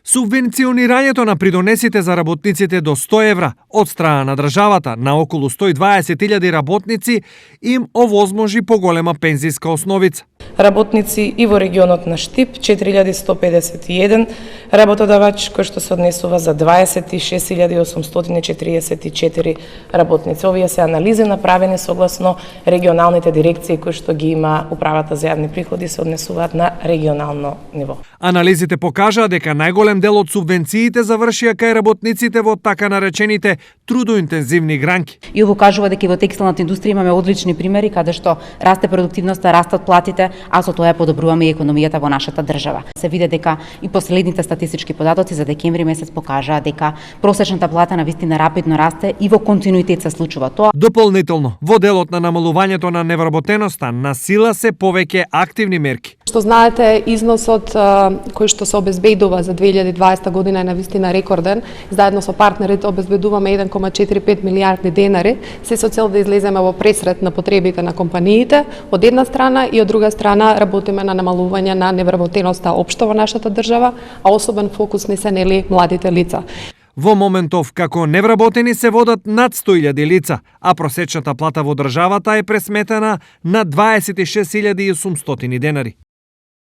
Субвенционирањето на придонесите за работниците до 100 евра од страна на државата на околу 120.000 работници им овозможи поголема пензиска основица. Работници и во регионот на Штип 4151, работодавач кој што се однесува за 26.844 работници. Овие се анализи направени согласно регионалните дирекции кои што ги има Управата за јавни приходи, се однесуваат на регионално ниво. Анализите покажаа дека најголем дел од субвенциите завршија кај работниците во така наречените трудоинтензивни гранки. И ово кажува дека во текстилната индустрија имаме одлични примери каде што расте продуктивноста, растат платите, а со тоа ја подобруваме и економијата во нашата држава. Се види дека и последните статистички податоци за декември месец покажаа дека просечната плата навистина рапидно расте и во континуитет се случува тоа. Дополнително, во делот на намалувањето на невработеноста, на сила се повеќе активни мерки. Што знаете, износот кој што се обезбедува за 2020 година е навистина рекорден. Заедно со партнерите обезбедуваме 1,45 милијарди денари, се со цел да излеземе во пресрет на потребите на компаниите од една страна и од друга страна работиме на намалување на невработеноста општо во нашата држава, а особен фокус ни се нели младите лица. Во моментов како невработени се водат над 100.000 лица, а просечната плата во државата е пресметена на 26.800 денари.